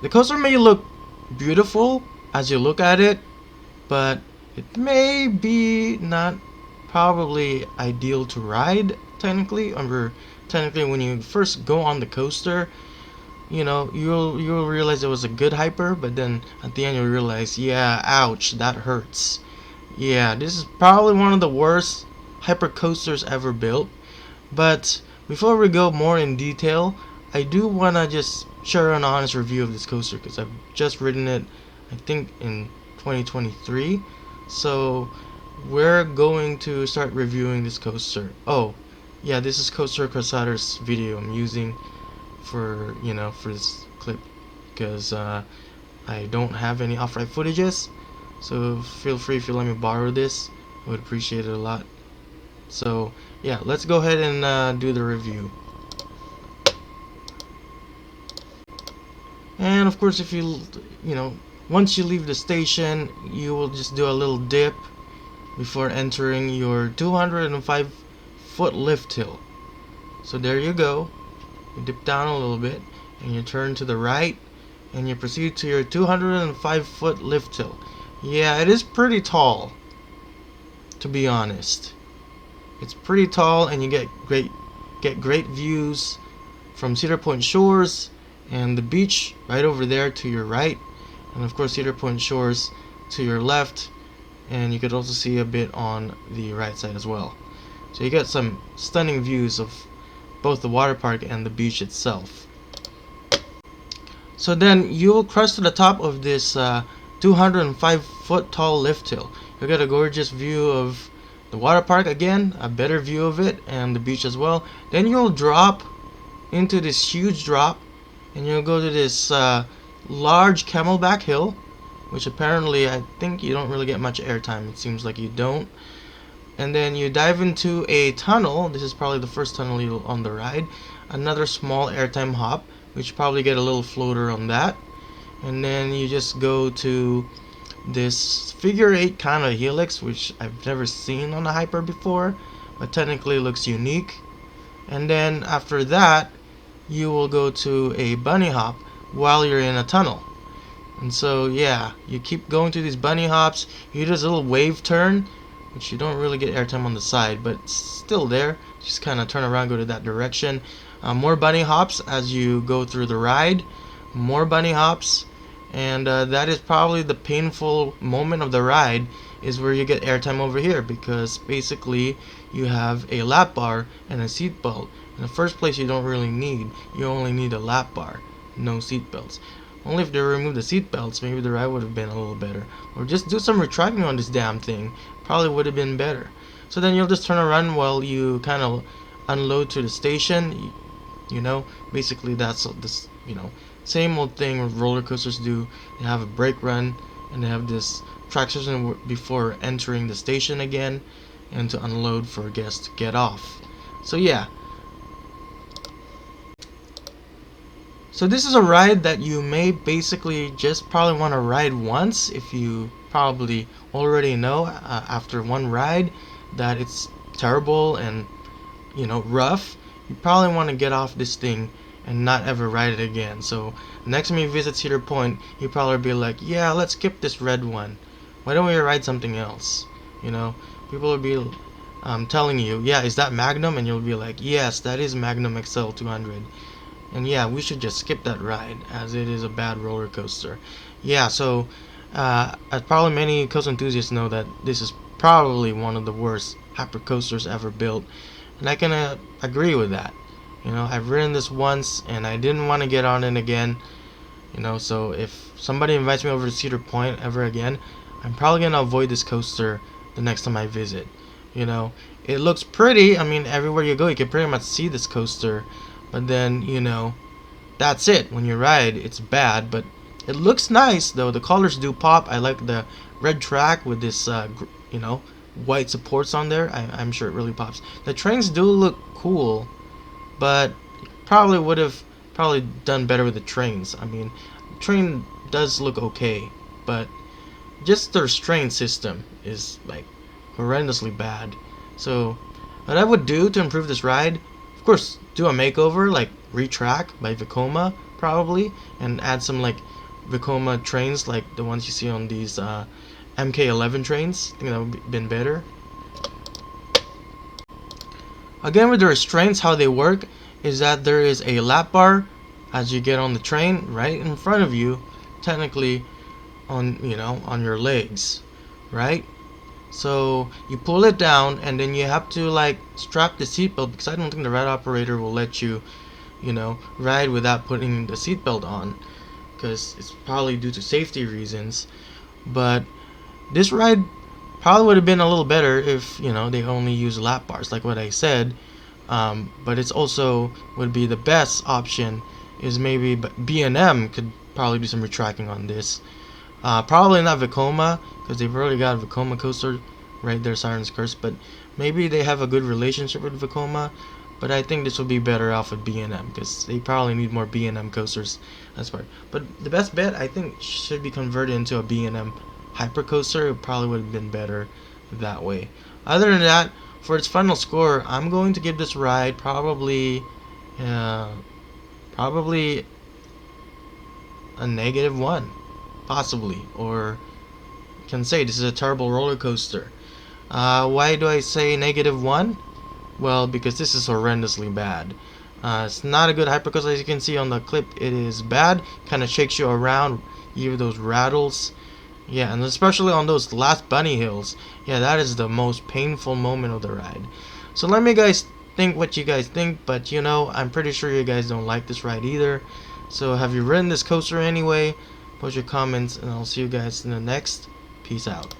The coaster may look beautiful as you look at it, but it may be not probably ideal to ride technically. Or technically, when you first go on the coaster, you'll realize it was a good hyper, but then at the end you'll realize, yeah, ouch, that hurts. Yeah, this is probably one of the worst hyper coasters ever built. But before we go more in detail, I do want to just share an honest review of this coaster because I've just ridden it, I think, in 2023. So we're going to start reviewing this coaster. Oh, yeah, this is Coaster Crusader's video I'm using for this clip because I don't have any off-ride footages. So feel free if you let me borrow this. I would appreciate it a lot. So yeah, let's go ahead and do the review. And of course, if once you leave the station, you will just do a little dip before entering your 205-foot lift hill. So there you go. You dip down a little bit, and you turn to the right, and you proceed to your 205-foot lift hill. Yeah, it is pretty tall, to be honest. It's pretty tall, and you get great views from Cedar Point shores and the beach right over there to your right, and of course Cedar Point shores to your left, and you could also see a bit on the right side as well. So you get some stunning views of both the water park and the beach itself. So then you'll crest to the top of this 205-foot tall lift hill. You'll get a gorgeous view of the water park again, a better view of it, and the beach as well. Then you'll drop into this huge drop, and you'll go to this large camelback hill, which apparently I think you don't really get much airtime. It seems like you don't. And then you dive into a tunnel. This is probably the first tunnel you'll on the ride. Another small airtime hop, which you probably get a little floater on that. And then you just go to this figure 8 kind of helix, which I've never seen on a hyper before, but technically looks unique. And then after that, you will go to a bunny hop while you're in a tunnel. And so yeah, you keep going to these bunny hops. You do this little wave turn, which you don't really get airtime on the side, but it's still there. Just kind of turn around, go to that direction. More bunny hops as you go through the ride. More bunny hops, and that is probably the painful moment of the ride, is where you get airtime over here, because basically you have a lap bar and a seat belt. In the first place, you don't really need. You only need a lap bar, no seat belts. Only if they remove the seat belts, maybe the ride would have been a little better. Or just do some retracting on this damn thing. Probably would have been better. So then you'll just turn around while you kind of unload to the station. Basically that's this, same old thing roller coasters do. They have a brake run, and they have this track session before entering the station again, and to unload for guests to get off. So yeah. So this is a ride that you may basically just probably want to ride once, if you probably already know after one ride that it's terrible and rough. You probably want to get off this thing and not ever ride it again. So next time you visit Cedar Point, you probably be like, yeah, let's skip this red one. Why don't we ride something else? People will be telling you, yeah, is that Magnum? And you'll be like, yes, that is Magnum XL 200. And yeah, we should just skip that ride, as it is a bad roller coaster. Yeah, so as probably many coaster enthusiasts know, that this is probably one of the worst hyper coasters ever built, and I can agree with that. I've ridden this once, and I didn't want to get on it again. So if somebody invites me over to Cedar Point ever again, I'm probably gonna avoid this coaster the next time I visit. It looks pretty. I mean, everywhere you go, you can pretty much see this coaster. But then, that's it. When you ride, it's bad, but it looks nice, though. The colors do pop. I like the red track with this, white supports on there. I'm sure it really pops. The trains do look cool, but probably would have done better with the trains. I mean, the train does look okay, but just their restraint system is, like, horrendously bad. So, what I would do to improve this ride, of course, do a makeover like Retrack by Vekoma probably, and add some like Vekoma trains like the ones you see on these MK11 trains. I think that would have been better. Again, with the restraints, how they work is that there is a lap bar as you get on the train right in front of you, technically on, you know, on your legs, right? So you pull it down and then you have to like strap the seatbelt, because I don't think the ride operator will let you, you know, ride without putting the seatbelt on, because it's probably due to safety reasons. But this ride probably would have been a little better if, you know, they only use lap bars like what I said. But it's also would be the best option is maybe B&M could probably do some retracking on this. Probably not Vekoma, because they've already got a Vekoma coaster right there, Siren's Curse. But maybe they have a good relationship with Vekoma. But I think this will be better off with B&M, because they probably need more B&M coasters. That's part. But the best bet I think should be converted into a B&M Hypercoaster. It probably would have been better that way. Other than that, for its final score, I'm going to give this ride probably a -1, possibly, or can say this is a terrible roller coaster. Why do I say -1? Well, because this is horrendously bad. It's not a good hypercoaster. As you can see on the clip, it is bad. Kind of shakes you around, give those rattles. Yeah, and especially on those last bunny hills. Yeah, that is the most painful moment of the ride. So let me guys think what you guys think, but you know, I'm pretty sure you guys don't like this ride either. So have you ridden this coaster anyway? Post your comments, and I'll see you guys in the next. Peace out.